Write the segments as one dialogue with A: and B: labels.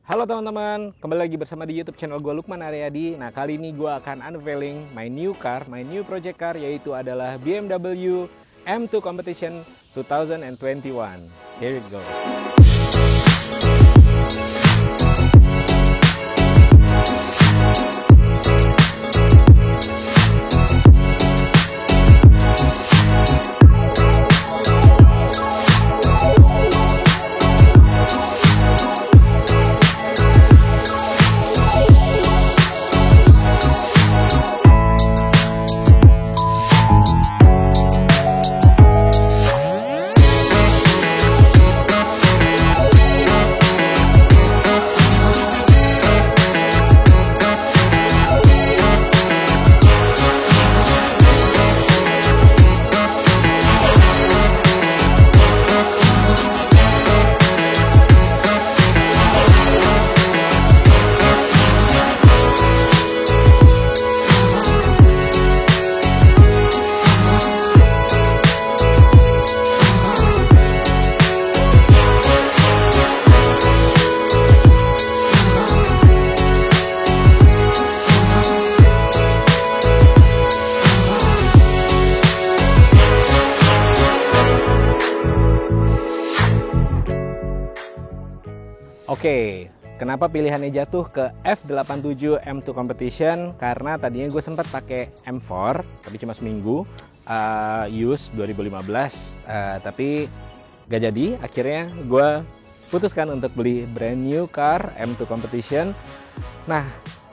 A: Halo teman-teman, kembali lagi bersama di YouTube channel gue Lukman Aryadi. Nah, kali ini gue akan unveiling my new car, my new project car, yaitu adalah BMW M2 Competition 2021. Here we go. Oke, kenapa pilihannya jatuh ke F87 M2 Competition? Karena tadinya gue sempat pakai M4, tapi cuma seminggu, use 2015, tapi gak jadi. Akhirnya gue putuskan untuk beli brand new car M2 Competition. Nah,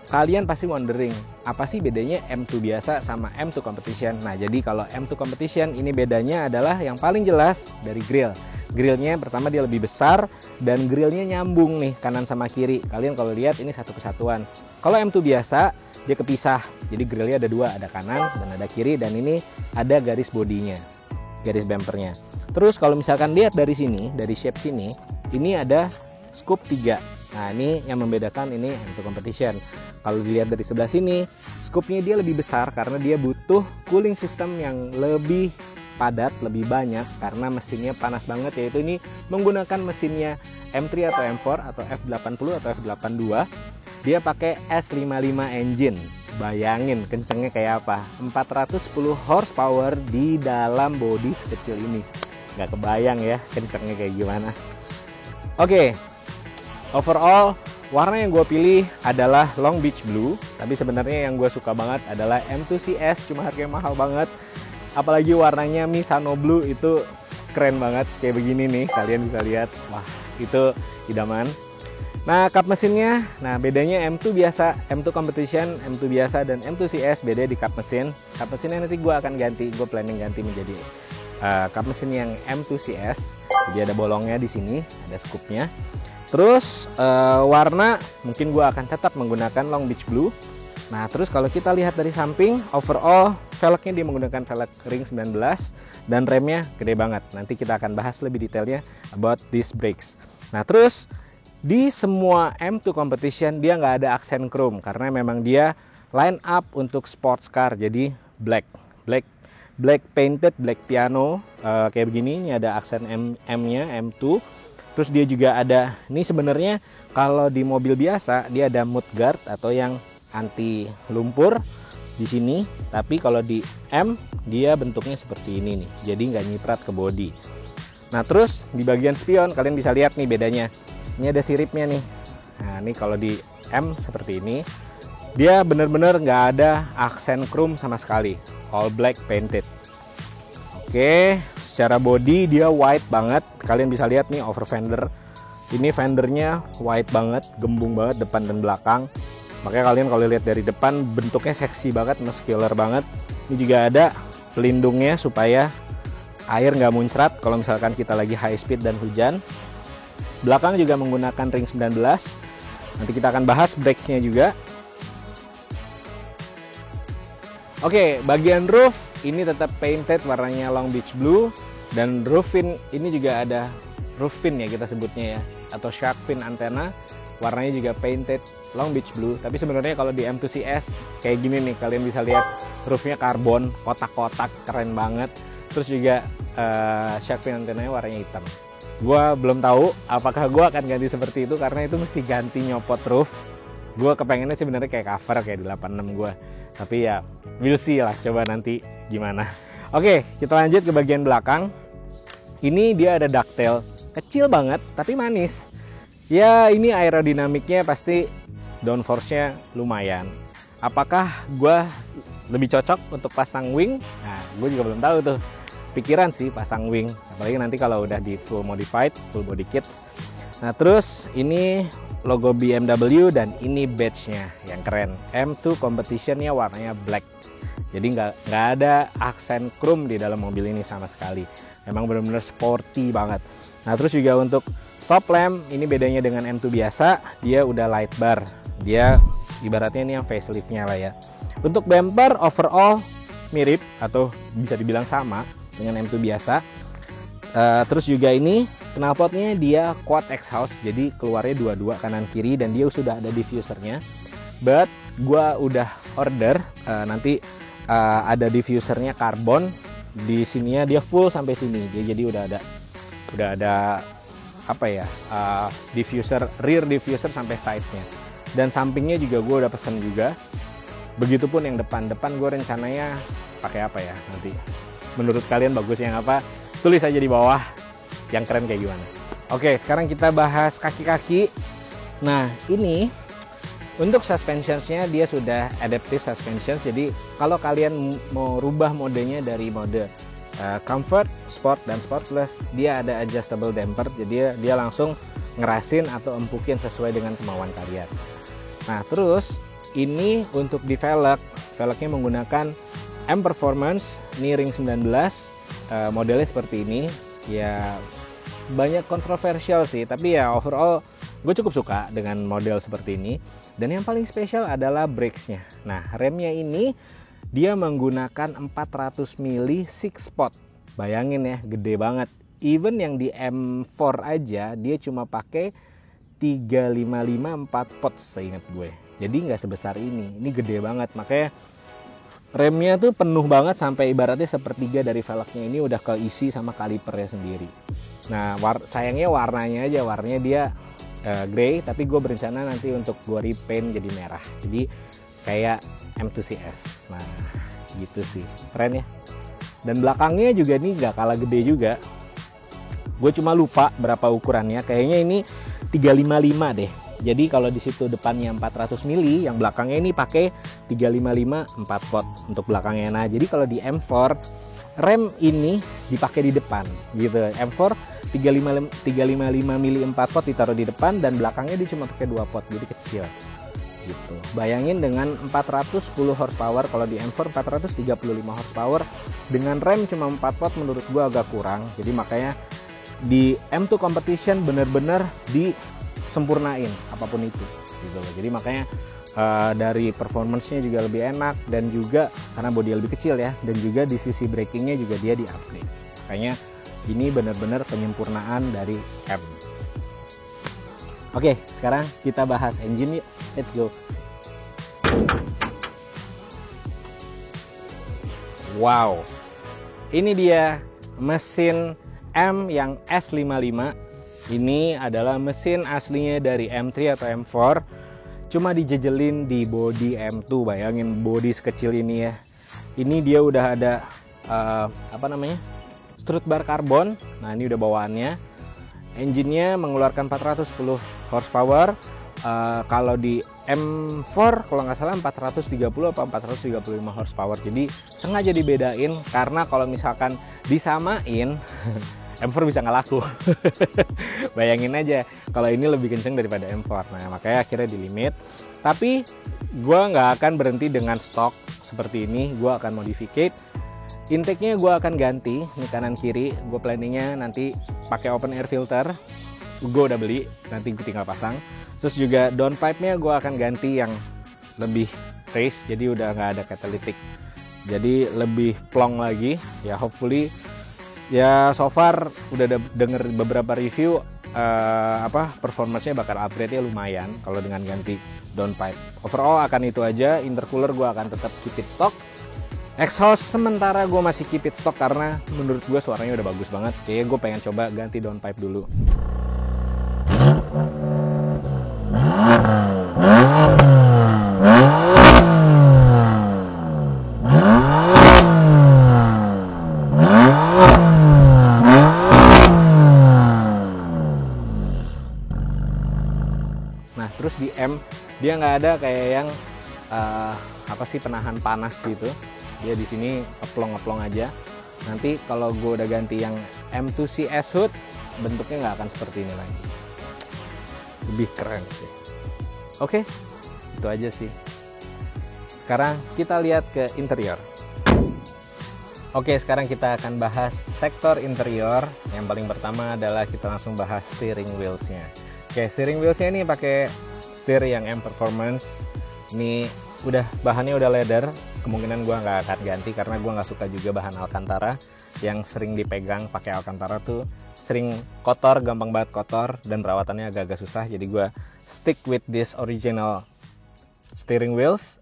A: kalian pasti wondering, apa sih bedanya M2 biasa sama M2 Competition? Nah, jadi kalau M2 Competition ini bedanya adalah yang paling jelas dari grill. Grillnya pertama dia lebih besar dan grillnya nyambung nih kanan sama kiri. Kalian kalau lihat ini satu kesatuan. Kalau M2 biasa dia kepisah. Jadi grillnya ada dua, ada kanan dan ada kiri, dan ini ada garis bodinya, garis bumpernya. Terus kalau misalkan lihat dari sini, dari shape sini, ini ada scoop 3. Nah, ini yang membedakan ini M2 Competition. Kalau dilihat dari sebelah sini, scoopnya dia lebih besar karena dia butuh cooling system yang lebih padat, lebih banyak karena mesinnya panas banget, yaitu ini menggunakan mesinnya M3 atau M4 atau F80 atau F82. Dia pakai S55 engine. Bayangin kencengnya kayak apa, 410 horsepower di dalam bodi sekecil ini. Nggak kebayang ya kencengnya kayak gimana. Oke, overall warna yang gue pilih adalah Long Beach Blue, tapi sebenarnya yang gue suka banget adalah M2 CS, cuma harganya mahal banget. Apalagi warnanya Misano Blue itu keren banget, kayak begini nih, kalian bisa lihat. Wah, itu idaman. Nah, kap mesinnya, nah bedanya M2 biasa, M2 Competition, M2 biasa, dan M2 CS beda di kap mesin. Kap mesinnya nanti gue akan ganti, gue planning ganti menjadi kap mesin yang M2 CS. Jadi ada bolongnya di sini, ada scoopnya. Terus warna mungkin gue akan tetap menggunakan Long Beach Blue. Nah, terus kalau kita lihat dari samping, overall velgnya dia menggunakan velg ring 19 dan remnya gede banget. Nanti kita akan bahas lebih detailnya about disc brakes. Nah, terus di semua M2 Competition dia nggak ada aksen chrome karena memang dia line up untuk sports car, jadi black painted, black piano, kayak begini. Ini ada aksen M-nya, M2. Terus dia juga ada, ini sebenarnya kalau di mobil biasa dia ada mudguard atau yang anti lumpur di sini, tapi kalau di M dia bentuknya seperti ini nih, jadi nggak nyiprat ke bodi. Nah, terus di bagian spion kalian bisa lihat nih bedanya, ini ada siripnya nih. Nah, ini kalau di M seperti ini, dia bener-bener nggak ada aksen chrome sama sekali, all black painted. Oke, secara body dia white banget, kalian bisa lihat nih over fender, ini fendernya white banget, gembung banget depan dan belakang. Makanya kalian kalau lihat dari depan bentuknya seksi banget, muscular banget. Ini juga ada pelindungnya supaya air nggak muncrat kalau misalkan kita lagi high speed dan hujan. Belakang juga menggunakan ring 19. Nanti kita akan bahas brakesnya juga. Oke, bagian roof ini tetap painted warnanya Long Beach Blue, dan roof fin ini juga ada roof fin ya kita sebutnya ya, atau shark fin antena. Warnanya juga painted Long Beach Blue, tapi sebenarnya kalau di M2 CS kayak gini nih, kalian bisa lihat roofnya karbon, kotak-kotak, keren banget. Terus juga shark fin antenanya warnanya hitam. gue belum tahu apakah gue akan ganti seperti itu, karena itu mesti ganti nyopot roof. Gue kepengennya sebenarnya kayak cover kayak di 86 gue, tapi ya we'll see lah, coba nanti gimana. Oke, kita lanjut ke bagian belakang. Ini dia ada ducktail kecil banget tapi manis ya. Ini aerodinamiknya pasti downforce-nya lumayan. Apakah gue lebih cocok untuk pasang wing? Nah, gue juga belum tahu tuh. Pikiran sih pasang wing, apalagi nanti kalau udah di full modified, full body kits. Nah, terus ini logo BMW dan ini badge-nya yang keren. M2 Competition-nya warnanya black. Jadi nggak ada aksen chrome di dalam mobil ini sama sekali. Memang benar-benar sporty banget. Nah, terus juga untuk stop lamp, ini bedanya dengan M2 biasa, dia udah light bar. Dia ibaratnya ini yang facelift-nya lah ya. Untuk bumper overall mirip atau bisa dibilang sama dengan M2 biasa. Terus juga ini knalpotnya dia quad exhaust, jadi keluarnya dua-dua kanan kiri dan dia sudah ada diffusernya. But gua udah order nanti ada diffusernya karbon. Di sininya dia full sampai sini. Jadi udah ada apa ya? Diffuser, rear diffuser sampai side-nya. Dan sampingnya juga gue udah pesen juga. Begitupun yang depan gue rencananya pakai apa ya nanti. Menurut kalian bagus yang apa? Tulis aja di bawah yang keren kayak gimana. Oke, sekarang kita bahas kaki-kaki. Nah, ini untuk suspensionsnya dia sudah adaptive suspensions. Jadi kalau kalian mau rubah modenya dari mode comfort, sport, dan sport plus, dia ada adjustable damper. Jadi dia langsung ngerasin atau empukin sesuai dengan kemauan kalian. Nah, terus ini untuk di velgnya menggunakan M Performance, ini ring 19, modelnya seperti ini. Ya banyak kontroversial sih, tapi ya overall gue cukup suka dengan model seperti ini. Dan yang paling spesial adalah brakesnya. Nah, remnya ini dia menggunakan 400 mili 6 spot. Bayangin ya, gede banget. Even yang di M4 aja dia cuma pakai 355 4 pot seingat gue. Jadi nggak sebesar ini. Ini gede banget, makanya remnya tuh penuh banget sampai ibaratnya sepertiga dari velgnya ini udah keisi sama kalipernya sendiri. Nah, sayangnya warnanya dia grey, tapi gue berencana nanti untuk gue repaint jadi merah. Jadi kayak M2CS. Nah, gitu sih. Keren ya. Dan belakangnya juga nih gak kalah gede juga. Gue cuma lupa berapa ukurannya. Kayaknya ini 355 deh. Jadi kalau di situ depannya 400 mili, yang belakangnya ini pakai 355 4 pot untuk belakangnya. Nah, jadi kalau di M4 rem ini dipakai di depan gitu. M4 355 mili 4 pot ditaruh di depan dan belakangnya dia cuma pakai 2 pot, jadi kecil gitu. Bayangin dengan 410 horsepower, kalau di M4 435 horsepower dengan rem cuma 4 pot menurut gua agak kurang. Jadi makanya di M2 Competition bener-bener disempurnain apapun itu gitu loh. Jadi makanya dari performance-nya juga lebih enak, dan juga karena bodi lebih kecil ya, dan juga di sisi brakingnya juga dia di-upgrade. Makanya ini benar-benar penyempurnaan dari M. Oke, sekarang kita bahas engine yuk. Let's go. Wow, ini dia mesin M yang S55. Ini adalah mesin aslinya dari M3 atau M4. Cuma dijejelin di bodi M2. Bayangin bodi sekecil ini ya. Ini dia udah ada strut bar karbon. Nah, ini udah bawaannya. Engine-nya mengeluarkan 410 horsepower. Kalau di M4 kalau nggak salah 430 atau 435 horsepower. Jadi sengaja dibedain karena kalau misalkan disamain M4 bisa nggak laku. Bayangin aja kalau ini lebih kenceng daripada M4. Nah, makanya akhirnya di limit. Tapi gue nggak akan berhenti dengan stok seperti ini. Gue akan modificate. Intake-nya gue akan ganti, ini kanan kiri. Gue planningnya nanti pakai open air filter. Gue udah beli, nanti gue tinggal pasang. Terus juga downpipe-nya gue akan ganti yang lebih race, jadi udah nggak ada catalytic. Jadi lebih plong lagi. Ya hopefully, ya so far udah denger beberapa review, performance-nya bakal upgrade-nya lumayan kalau dengan ganti downpipe. Overall akan itu aja. Intercooler gue akan tetap keep it stock. Exhaust sementara gue masih keep it stock karena menurut gue suaranya udah bagus banget. Kayaknya gue pengen coba ganti downpipe dulu. Nah terus di M dia nggak ada kayak yang apa sih, penahan panas gitu. Dia di sini ngeplong aja. Nanti kalau gue udah ganti yang M2C S-Hood, bentuknya nggak akan seperti ini lagi. Lebih keren sih. Oke, itu aja sih. Sekarang kita lihat ke interior. Oke, sekarang kita akan bahas sektor interior. Yang paling pertama adalah kita langsung bahas steering wheels-nya. Oke, steering wheels-nya ini pakai setir yang M Performance. Ini bahannya udah leather. Kemungkinan gua nggak akan ganti karena gua nggak suka juga bahan Alcantara yang sering dipegang pakai Alcantara tuh sering kotor, gampang banget kotor dan perawatannya agak-agak susah. Jadi gua stick with this original steering wheels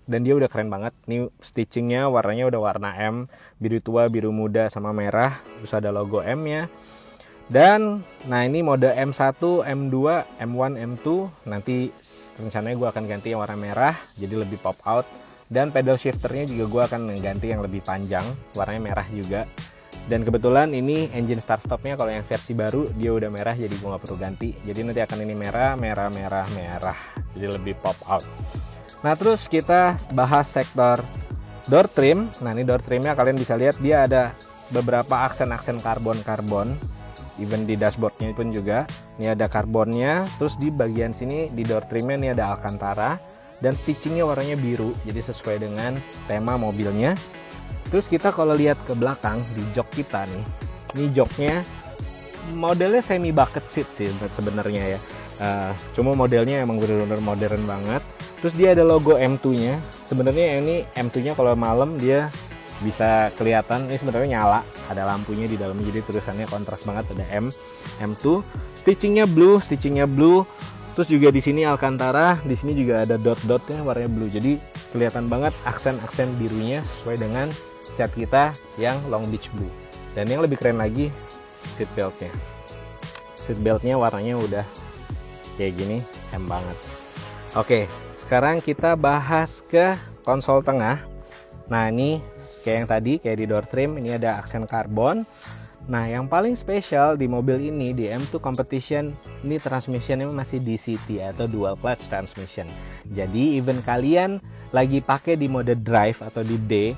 A: dan dia udah keren banget. Ini stitchingnya warnanya udah warna M, biru tua, biru muda sama merah. Terus ada logo M-nya. Dan nah ini mode M1, M2, M1, M2. Nanti rencananya gue akan ganti yang warna merah jadi lebih pop out. Dan pedal shifternya juga gue akan mengganti yang lebih panjang, warnanya merah juga. Dan kebetulan ini engine start stopnya kalau yang versi baru dia udah merah, jadi gue nggak perlu ganti. Jadi nanti akan ini merah, jadi lebih pop out. Nah terus kita bahas sektor door trim. Nah ini door trimnya kalian bisa lihat dia ada beberapa aksen-aksen karbon. Even di dashboardnya pun juga ini ada karbonnya. Terus di bagian sini di door trimnya ini ada Alcantara dan stitchingnya warnanya biru, jadi sesuai dengan tema mobilnya. Terus kita kalau lihat ke belakang di jok kita nih, ini joknya modelnya semi bucket seat sih sebenarnya ya. Cuma modelnya emang benar-benar modern banget. Terus dia ada logo M2-nya. Sebenarnya ini M2-nya kalau malam dia bisa kelihatan, ini sebenarnya nyala, ada lampunya di dalamnya, jadi tulisannya kontras banget, ada M2. Stitchingnya blue. Terus juga di sini Alcantara, di sini juga ada dot-dotnya warnanya blue. Jadi kelihatan banget aksen-aksen birunya sesuai dengan cat kita yang Long Beach Blue. Dan yang lebih keren lagi seat beltnya. Seat beltnya warnanya udah kayak gini, M banget. Oke, sekarang kita bahas ke konsol tengah. Nah ini kayak yang tadi, kayak di door trim, ini ada aksen karbon. Nah yang paling spesial di mobil ini, di M2 Competition, ini transmissionnya masih DCT atau dual clutch transmission. Jadi even kalian lagi pakai di mode drive atau di D,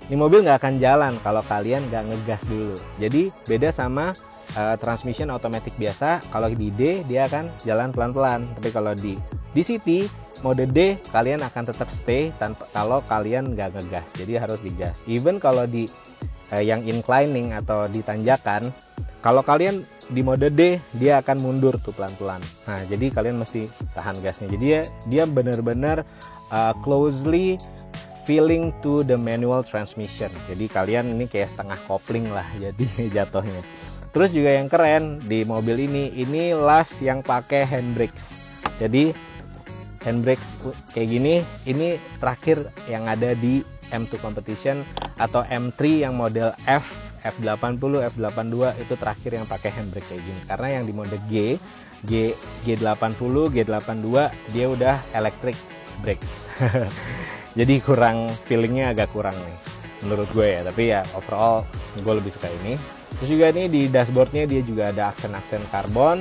A: ini mobil nggak akan jalan kalau kalian nggak ngegas dulu. Jadi beda sama transmission otomatis biasa, kalau di D dia akan jalan pelan-pelan. Tapi kalau di DCT mode D kalian akan tetap stay tanpa kalau kalian nggak ngegas, jadi harus digas. Even kalau di yang inclining atau di tanjakan, kalau kalian di mode D dia akan mundur tuh pelan-pelan. Nah jadi kalian mesti tahan gasnya. Jadi dia benar-benar closely feeling to the manual transmission. Jadi kalian ini kayak setengah kopling lah jadi jatuhnya. Terus juga yang keren di mobil ini las yang pakai handbrakes. Jadi handbrakes kayak gini, ini terakhir yang ada di M2 Competition atau M3 yang model F80, F82 itu terakhir yang pakai handbrake kayak gini. Karena yang di mode G80, G82 dia udah electric brakes. Jadi kurang, feelingnya agak kurang nih menurut gue ya. Tapi ya overall gue lebih suka ini. Terus juga nih di dashboardnya dia juga ada aksen-aksen karbon.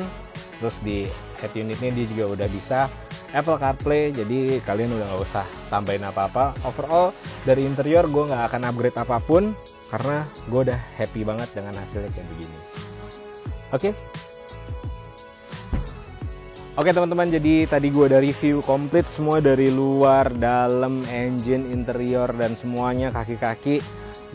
A: Terus di head unitnya dia juga udah bisa Apple CarPlay, jadi kalian udah nggak usah tambahin apa-apa. Overall dari interior gue nggak akan upgrade apapun karena gue udah happy banget dengan hasilnya kayak begini. Oke teman-teman, jadi tadi gue udah review komplit semua dari luar, dalam, engine, interior dan semuanya, kaki-kaki.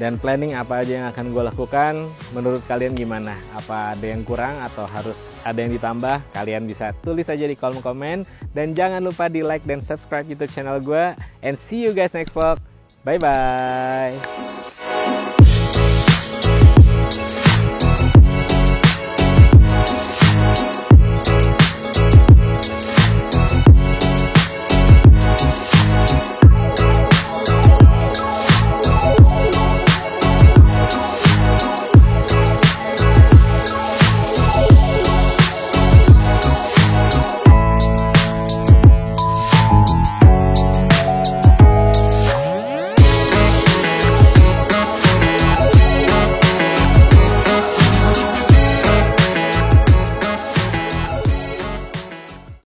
A: Dan planning apa aja yang akan gue lakukan. Menurut kalian gimana? Apa ada yang kurang atau harus ada yang ditambah? Kalian bisa tulis aja di kolom komen. Dan jangan lupa di like dan subscribe YouTube channel gue. And see you guys next vlog. Bye-bye.